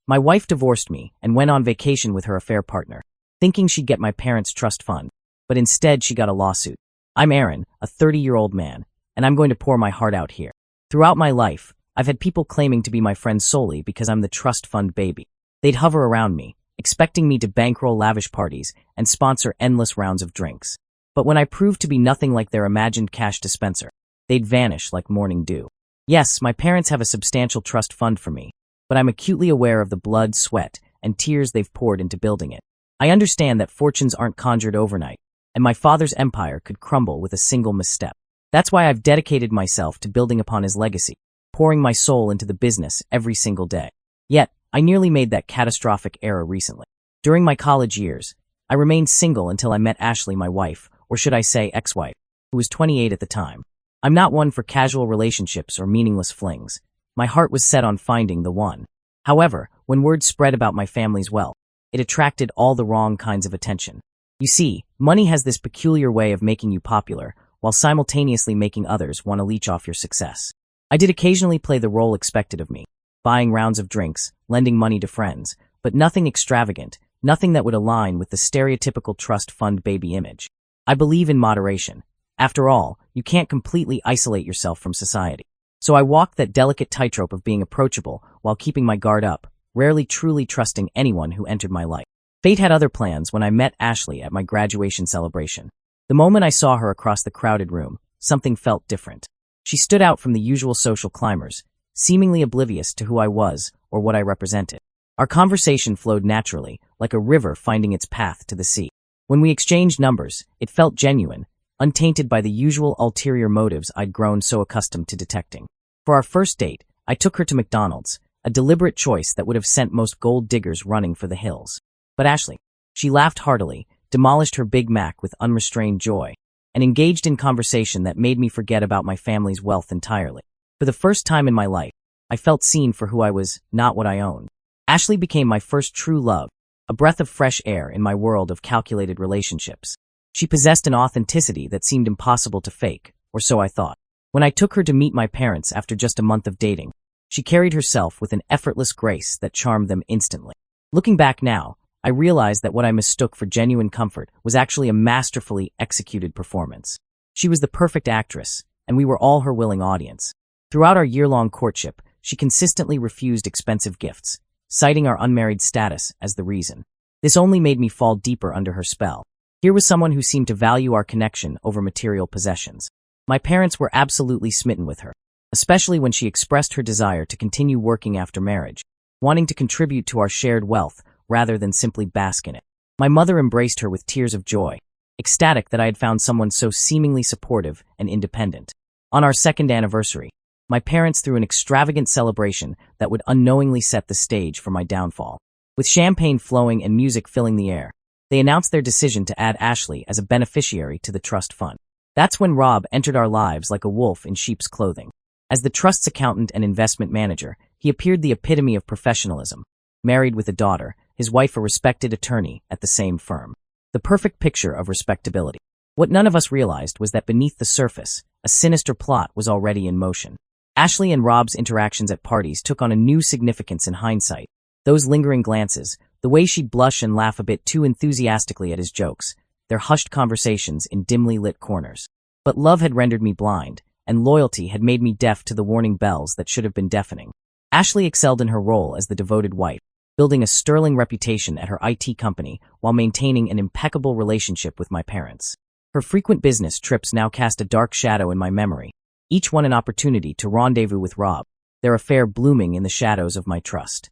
My wife divorced me and went on vacation with her affair partner, thinking she'd get my parents' trust fund, but instead she got a lawsuit. I'm Aaron, a 30-year-old man, and I'm going to pour my heart out here. Throughout my life, I've had people claiming to be my friends solely because I'm the trust fund baby. They'd hover around me, expecting me to bankroll lavish parties and sponsor endless rounds of drinks. But when I proved to be nothing like their imagined cash dispenser, they'd vanish like morning dew. Yes, my parents have a substantial trust fund for me, but I'm acutely aware of the blood, sweat, and tears they've poured into building it. I understand that fortunes aren't conjured overnight, and my father's empire could crumble with a single misstep. That's why I've dedicated myself to building upon his legacy, pouring my soul into the business every single day. Yet, I nearly made that catastrophic error recently. During my college years, I remained single until I met Ashley, my wife, or should I say ex-wife, who was 28 at the time. I'm not one for casual relationships or meaningless flings. My heart was set on finding the one. However, when word spread about my family's wealth, it attracted all the wrong kinds of attention. You see, money has this peculiar way of making you popular, while simultaneously making others want to leech off your success. I did occasionally play the role expected of me, buying rounds of drinks, lending money to friends, but nothing extravagant, nothing that would align with the stereotypical trust fund baby image. I believe in moderation. After all, you can't completely isolate yourself from society. So I walked that delicate tightrope of being approachable while keeping my guard up, rarely truly trusting anyone who entered my life. Fate had other plans when I met Ashley at my graduation celebration. The moment I saw her across the crowded room, something felt different. She stood out from the usual social climbers, seemingly oblivious to who I was or what I represented. Our conversation flowed naturally, like a river finding its path to the sea. When we exchanged numbers, it felt genuine, untainted by the usual ulterior motives I'd grown so accustomed to detecting. For our first date, I took her to McDonald's, a deliberate choice that would have sent most gold diggers running for the hills. But Ashley, she laughed heartily, demolished her Big Mac with unrestrained joy, and engaged in conversation that made me forget about my family's wealth entirely. For the first time in my life, I felt seen for who I was, not what I owned. Ashley became my first true love, a breath of fresh air in my world of calculated relationships. She possessed an authenticity that seemed impossible to fake, or so I thought. When I took her to meet my parents after just a month of dating, she carried herself with an effortless grace that charmed them instantly. Looking back now, I realized that what I mistook for genuine comfort was actually a masterfully executed performance. She was the perfect actress, and we were all her willing audience. Throughout our year-long courtship, she consistently refused expensive gifts, citing our unmarried status as the reason. This only made me fall deeper under her spell. Here was someone who seemed to value our connection over material possessions. My parents were absolutely smitten with her, especially when she expressed her desire to continue working after marriage, wanting to contribute to our shared wealth rather than simply bask in it. My mother embraced her with tears of joy, ecstatic that I had found someone so seemingly supportive and independent. On our second anniversary, my parents threw an extravagant celebration that would unknowingly set the stage for my downfall. With champagne flowing and music filling the air, they announced their decision to add Ashley as a beneficiary to the trust fund. That's when Rob entered our lives like a wolf in sheep's clothing. As the trust's accountant and investment manager, he appeared the epitome of professionalism. Married with a daughter, his wife a respected attorney at the same firm. The perfect picture of respectability. What none of us realized was that beneath the surface, a sinister plot was already in motion. Ashley and Rob's interactions at parties took on a new significance in hindsight. Those lingering glances, the way she'd blush and laugh a bit too enthusiastically at his jokes, their hushed conversations in dimly lit corners. But love had rendered me blind, and loyalty had made me deaf to the warning bells that should have been deafening. Ashley excelled in her role as the devoted wife, building a sterling reputation at her IT company while maintaining an impeccable relationship with my parents. Her frequent business trips now cast a dark shadow in my memory, each one an opportunity to rendezvous with Rob, their affair blooming in the shadows of my trust.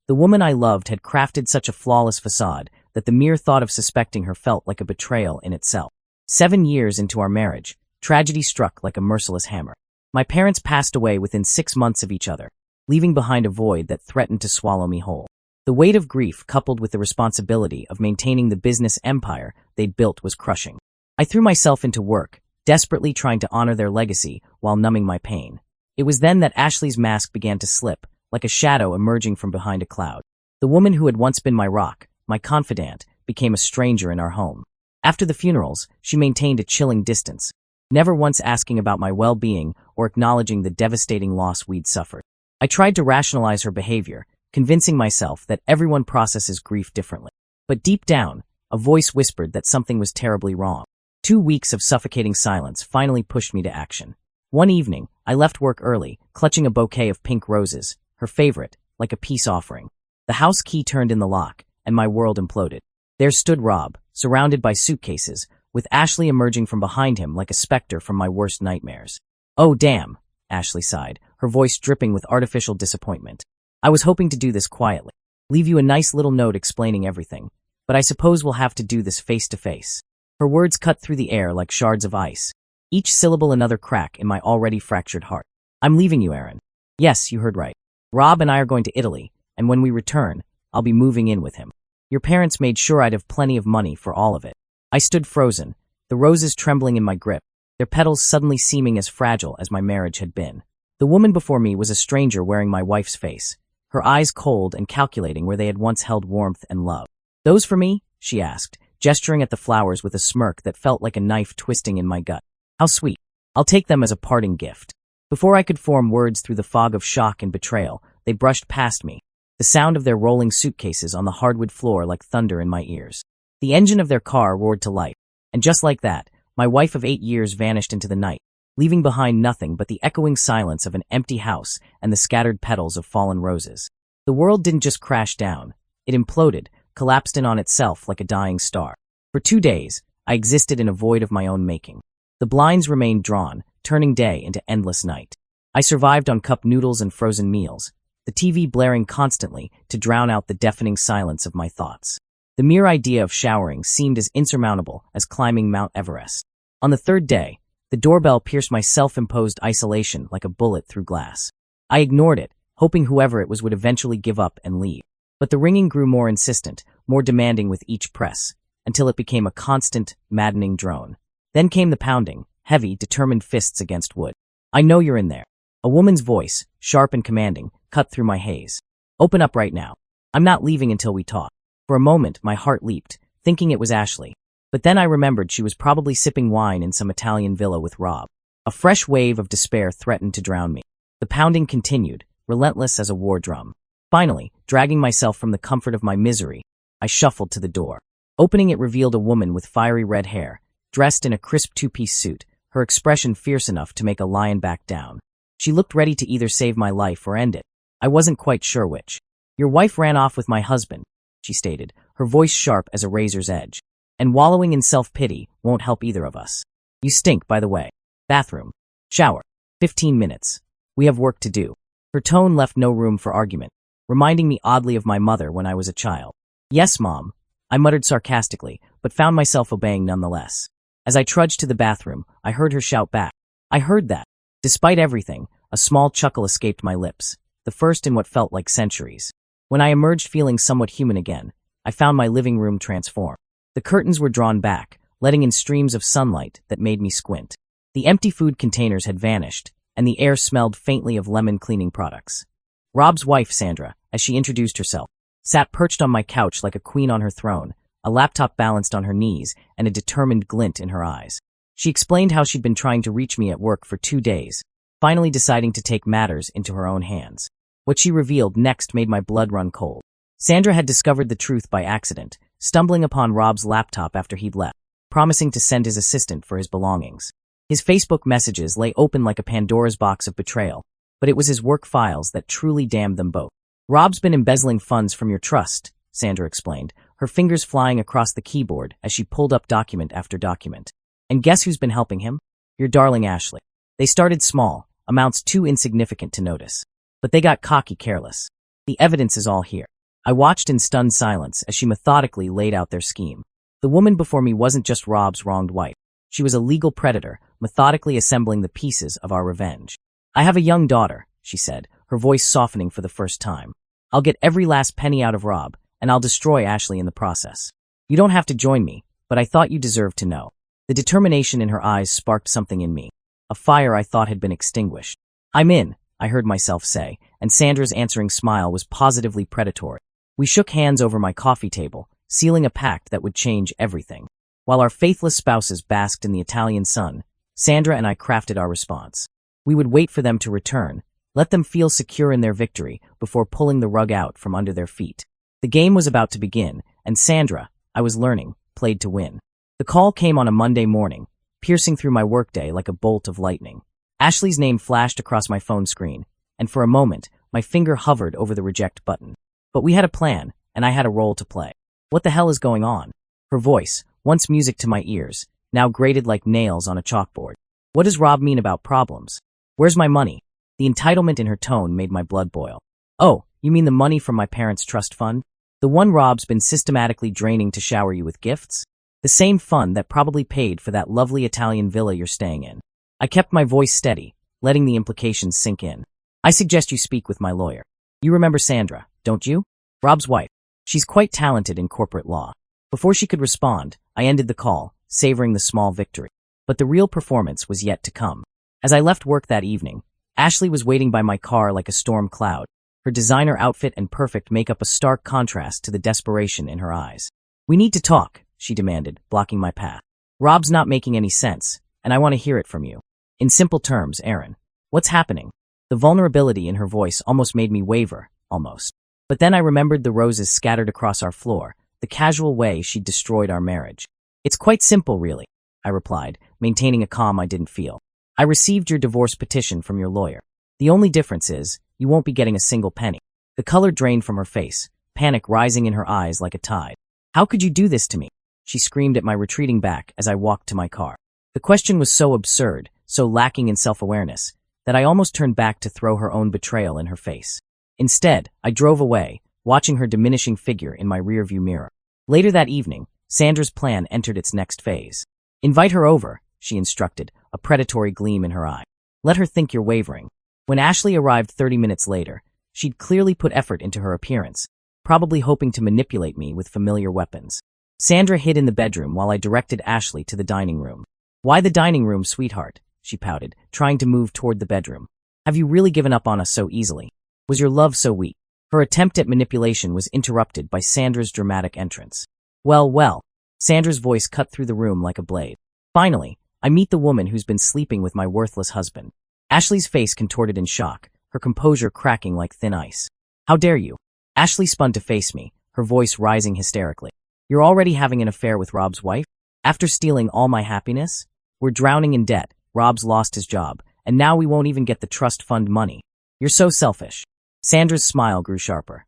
The woman I loved had crafted such a flawless facade that the mere thought of suspecting her felt like a betrayal in itself. 7 years into our marriage, tragedy struck like a merciless hammer. My parents passed away within 6 months of each other, leaving behind a void that threatened to swallow me whole. The weight of grief coupled with the responsibility of maintaining the business empire they'd built was crushing. I threw myself into work, desperately trying to honor their legacy while numbing my pain. It was then that Ashley's mask began to slip, like a shadow emerging from behind a cloud. The woman who had once been my rock, my confidant, became a stranger in our home. After the funerals, she maintained a chilling distance, never once asking about my well-being or acknowledging the devastating loss we'd suffered. I tried to rationalize her behavior, convincing myself that everyone processes grief differently. But deep down, a voice whispered that something was terribly wrong. 2 weeks of suffocating silence finally pushed me to action. One evening, I left work early, clutching a bouquet of pink roses, her favorite, like a peace offering. The house key turned in the lock, and my world imploded. There stood Rob, surrounded by suitcases, with Ashley emerging from behind him like a specter from my worst nightmares. "Oh, damn," Ashley sighed, her voice dripping with artificial disappointment. "I was hoping to do this quietly. Leave you a nice little note explaining everything. But I suppose we'll have to do this face to face." Her words cut through the air like shards of ice, each syllable another crack in my already fractured heart. "I'm leaving you, Aaron." "Yes, you heard right. Rob and I are going to Italy, and when we return, I'll be moving in with him. Your parents made sure I'd have plenty of money for all of it." I stood frozen, the roses trembling in my grip, their petals suddenly seeming as fragile as my marriage had been. The woman before me was a stranger wearing my wife's face, her eyes cold and calculating where they had once held warmth and love. "Those for me?" she asked, gesturing at the flowers with a smirk that felt like a knife twisting in my gut. "How sweet. I'll take them as a parting gift." Before I could form words through the fog of shock and betrayal, they brushed past me, the sound of their rolling suitcases on the hardwood floor like thunder in my ears. The engine of their car roared to life, and just like that, my wife of 8 years vanished into the night, leaving behind nothing but the echoing silence of an empty house and the scattered petals of fallen roses. The world didn't just crash down, it imploded, collapsed in on itself like a dying star. For 2 days, I existed in a void of my own making. The blinds remained drawn, turning day into endless night. I survived on cup noodles and frozen meals, the TV blaring constantly to drown out the deafening silence of my thoughts. The mere idea of showering seemed as insurmountable as climbing Mount Everest. On the 3rd day, the doorbell pierced my self-imposed isolation like a bullet through glass. I ignored it, hoping whoever it was would eventually give up and leave. But the ringing grew more insistent, more demanding with each press, until it became a constant, maddening drone. Then came the pounding, heavy, determined fists against wood. "I know you're in there." A woman's voice, sharp and commanding, cut through my haze. "Open up right now. I'm not leaving until we talk." For a moment, my heart leaped, thinking it was Ashley. But then I remembered she was probably sipping wine in some Italian villa with Rob. A fresh wave of despair threatened to drown me. The pounding continued, relentless as a war drum. Finally, dragging myself from the comfort of my misery, I shuffled to the door. Opening it revealed a woman with fiery red hair, dressed in a crisp 2-piece suit, her expression fierce enough to make a lion back down. She looked ready to either save my life or end it. I wasn't quite sure which. "Your wife ran off with my husband," she stated, her voice sharp as a razor's edge. "And wallowing in self-pity won't help either of us. You stink, by the way. Bathroom. Shower. 15 minutes. We have work to do." Her tone left no room for argument, reminding me oddly of my mother when I was a child. "Yes, Mom," I muttered sarcastically, but found myself obeying nonetheless. As I trudged to the bathroom, I heard her shout back. I heard that. Despite everything, a small chuckle escaped my lips, the first in what felt like centuries. When I emerged feeling somewhat human again, I found my living room transformed. The curtains were drawn back, letting in streams of sunlight that made me squint. The empty food containers had vanished, and the air smelled faintly of lemon cleaning products. Rob's wife, Sandra, as she introduced herself, sat perched on my couch like a queen on her throne, a laptop balanced on her knees and a determined glint in her eyes. She explained how she'd been trying to reach me at work for 2 days, finally deciding to take matters into her own hands. What she revealed next made my blood run cold. Sandra had discovered the truth by accident, stumbling upon Rob's laptop after he'd left, promising to send his assistant for his belongings. His Facebook messages lay open like a Pandora's box of betrayal, but it was his work files that truly damned them both. "Rob's been embezzling funds from your trust," Sandra explained, her fingers flying across the keyboard as she pulled up document after document. "And guess who's been helping him? Your darling Ashley." They started small, amounts too insignificant to notice. But they got cocky careless. The evidence is all here. I watched in stunned silence as she methodically laid out their scheme. The woman before me wasn't just Rob's wronged wife. She was a legal predator, methodically assembling the pieces of our revenge. "I have a young daughter," she said, her voice softening for the first time. "I'll get every last penny out of Rob, and I'll destroy Ashley in the process. You don't have to join me, but I thought you deserved to know." The determination in her eyes sparked something in me, a fire I thought had been extinguished. "I'm in," I heard myself say, and Sandra's answering smile was positively predatory. We shook hands over my coffee table, sealing a pact that would change everything. While our faithless spouses basked in the Italian sun, Sandra and I crafted our response. We would wait for them to return, Let them feel secure in their victory before pulling the rug out from under their feet. The game was about to begin, and Sandra, I was learning, played to win. The call came on a Monday morning, piercing through my workday like a bolt of lightning. Ashley's name flashed across my phone screen, and for a moment, my finger hovered over the reject button. But we had a plan, and I had a role to play. What the hell is going on? Her voice, once music to my ears, now grated like nails on a chalkboard. What does Rob mean about problems? Where's my money? The entitlement in her tone made my blood boil. Oh, you mean the money from my parents' trust fund? The one Rob's been systematically draining to shower you with gifts? The same fund that probably paid for that lovely Italian villa you're staying in. I kept my voice steady, letting the implications sink in. I suggest you speak with my lawyer. You remember Sandra, don't you? Rob's wife. She's quite talented in corporate law. Before she could respond, I ended the call, savoring the small victory. But the real performance was yet to come. As I left work that evening, Ashley was waiting by my car like a storm cloud. Her designer outfit and perfect makeup a stark contrast to the desperation in her eyes. We need to talk, she demanded, blocking my path. Rob's not making any sense, and I want to hear it from you. In simple terms, Aaron. What's happening? The vulnerability in her voice almost made me waver, almost. But then I remembered the roses scattered across our floor, the casual way she'd destroyed our marriage. It's quite simple, really, I replied, maintaining a calm I didn't feel. I received your divorce petition from your lawyer. The only difference is, you won't be getting a single penny. The color drained from her face, panic rising in her eyes like a tide. How could you do this to me? She screamed at my retreating back as I walked to my car. The question was so absurd, so lacking in self-awareness, that I almost turned back to throw her own betrayal in her face. Instead, I drove away, watching her diminishing figure in my rearview mirror. Later that evening, Sandra's plan entered its next phase. Invite her over, she instructed, a predatory gleam in her eye. Let her think you're wavering. When Ashley arrived 30 minutes later, she'd clearly put effort into her appearance, probably hoping to manipulate me with familiar weapons. Sandra hid in the bedroom while I directed Ashley to the dining room. Why the dining room, sweetheart? She pouted, trying to move toward the bedroom. Have you really given up on us so easily? Was your love so weak? Her attempt at manipulation was interrupted by Sandra's dramatic entrance. Well. Sandra's voice cut through the room like a blade. Finally, I meet the woman who's been sleeping with my worthless husband. Ashley's face contorted in shock, her composure cracking like thin ice. How dare you? Ashley spun to face me, her voice rising hysterically. You're already having an affair with Rob's wife? After stealing all my happiness? We're drowning in debt, Rob's lost his job, and now we won't even get the trust fund money. You're so selfish. Sandra's smile grew sharper.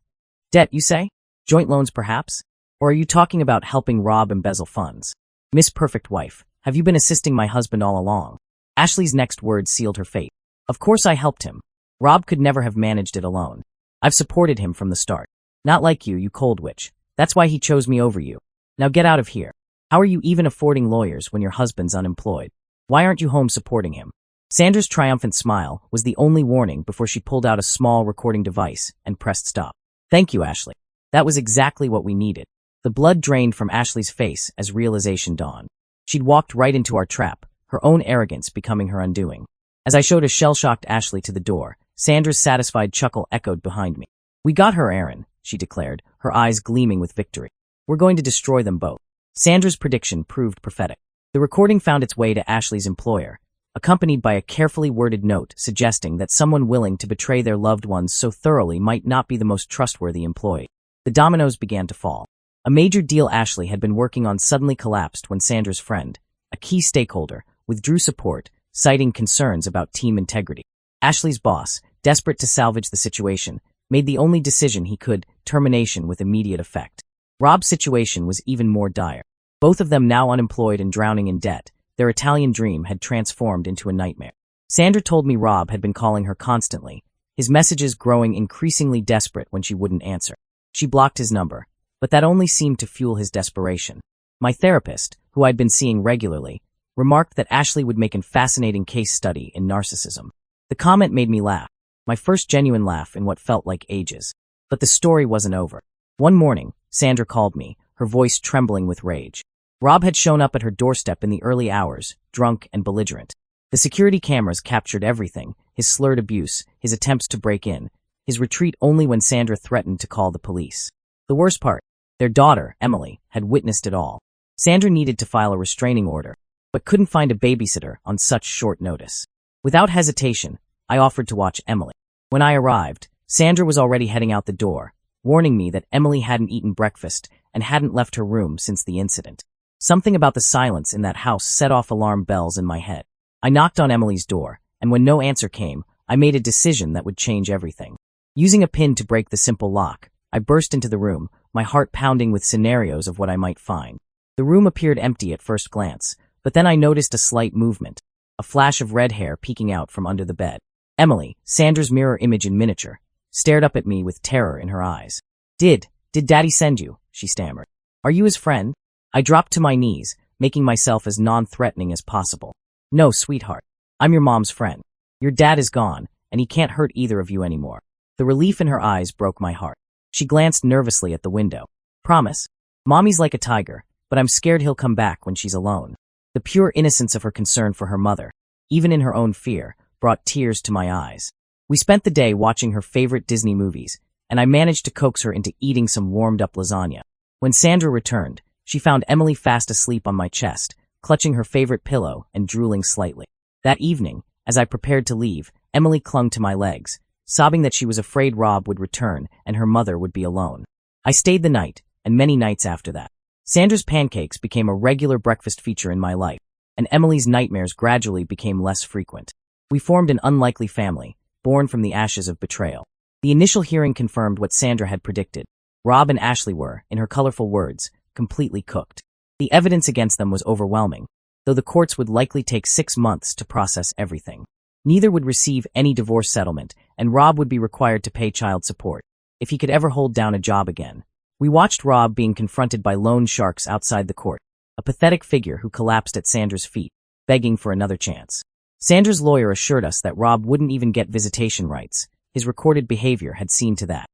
Debt, you say? Joint loans, perhaps? Or are you talking about helping Rob embezzle funds? Miss Perfect Wife, have you been assisting my husband all along? Ashley's next words sealed her fate. Of course I helped him. Rob could never have managed it alone. I've supported him from the start. Not like you, you cold witch. That's why he chose me over you. Now get out of here. How are you even affording lawyers when your husband's unemployed? Why aren't you home supporting him? Sandra's triumphant smile was the only warning before she pulled out a small recording device and pressed stop. Thank you, Ashley. That was exactly what we needed. The blood drained from Ashley's face as realization dawned. She'd walked right into our trap, her own arrogance becoming her undoing. As I showed a shell-shocked Ashley to the door, Sandra's satisfied chuckle echoed behind me. We got her, Aaron, she declared, her eyes gleaming with victory. We're going to destroy them both. Sandra's prediction proved prophetic. The recording found its way to Ashley's employer, accompanied by a carefully worded note suggesting that someone willing to betray their loved ones so thoroughly might not be the most trustworthy employee. The dominoes began to fall. A major deal Ashley had been working on suddenly collapsed when Sandra's friend, a key stakeholder, withdrew support, citing concerns about team integrity. Ashley's boss, desperate to salvage the situation, made the only decision he could, termination with immediate effect. Rob's situation was even more dire. Both of them now unemployed and drowning in debt, their Italian dream had transformed into a nightmare. Sandra told me Rob had been calling her constantly, his messages growing increasingly desperate when she wouldn't answer. She blocked his number, but that only seemed to fuel his desperation. My therapist, who I'd been seeing regularly, remarked that Ashley would make a fascinating case study in narcissism. The comment made me laugh, my first genuine laugh in what felt like ages. But the story wasn't over. One morning, Sandra called me, her voice trembling with rage. Rob had shown up at her doorstep in the early hours, drunk and belligerent. The security cameras captured everything, his slurred abuse, his attempts to break in, his retreat only when Sandra threatened to call the police. The worst part, their daughter, Emily, had witnessed it all. Sandra needed to file a restraining order, but couldn't find a babysitter on such short notice. Without hesitation, I offered to watch Emily. When I arrived, Sandra was already heading out the door, warning me that Emily hadn't eaten breakfast and hadn't left her room since the incident. Something about the silence in that house set off alarm bells in my head. I knocked on Emily's door, and when no answer came, I made a decision that would change everything. Using a pin to break the simple lock, I burst into the room, my heart pounding with scenarios of what I might find. The room appeared empty at first glance, but then I noticed a slight movement, a flash of red hair peeking out from under the bed. Emily, Sandra's mirror image in miniature, stared up at me with terror in her eyes. Did Daddy send you?" she stammered. "Are you his friend?" I dropped to my knees, making myself as non-threatening as possible. "No, sweetheart. I'm your mom's friend. Your dad is gone, and he can't hurt either of you anymore." The relief in her eyes broke my heart. She glanced nervously at the window. "Promise? Mommy's like a tiger, but I'm scared he'll come back when she's alone." The pure innocence of her concern for her mother, even in her own fear, brought tears to my eyes. We spent the day watching her favorite Disney movies, and I managed to coax her into eating some warmed-up lasagna. When Sandra returned, she found Emily fast asleep on my chest, clutching her favorite pillow and drooling slightly. That evening, as I prepared to leave, Emily clung to my legs, sobbing that she was afraid Rob would return and her mother would be alone. I stayed the night, and many nights after that. Sandra's pancakes became a regular breakfast feature in my life, and Emily's nightmares gradually became less frequent. We formed an unlikely family, born from the ashes of betrayal. The initial hearing confirmed what Sandra had predicted. Rob and Ashley were, in her colorful words, completely cooked. The evidence against them was overwhelming, though the courts would likely take 6 months to process everything. Neither would receive any divorce settlement, and Rob would be required to pay child support, if he could ever hold down a job again. We watched Rob being confronted by loan sharks outside the court, a pathetic figure who collapsed at Sandra's feet, begging for another chance. Sandra's lawyer assured us that Rob wouldn't even get visitation rights. His recorded behavior had seen to that.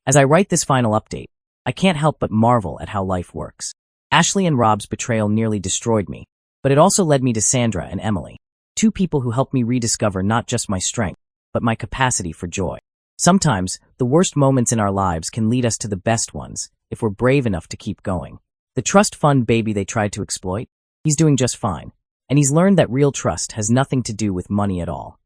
As I write this final update, I can't help but marvel at how life works. Ashley and Rob's betrayal nearly destroyed me, but it also led me to Sandra and Emily, two people who helped me rediscover not just my strength, but my capacity for joy. Sometimes, the worst moments in our lives can lead us to the best ones, if we're brave enough to keep going. The trust fund baby they tried to exploit? He's doing just fine, and he's learned that real trust has nothing to do with money at all.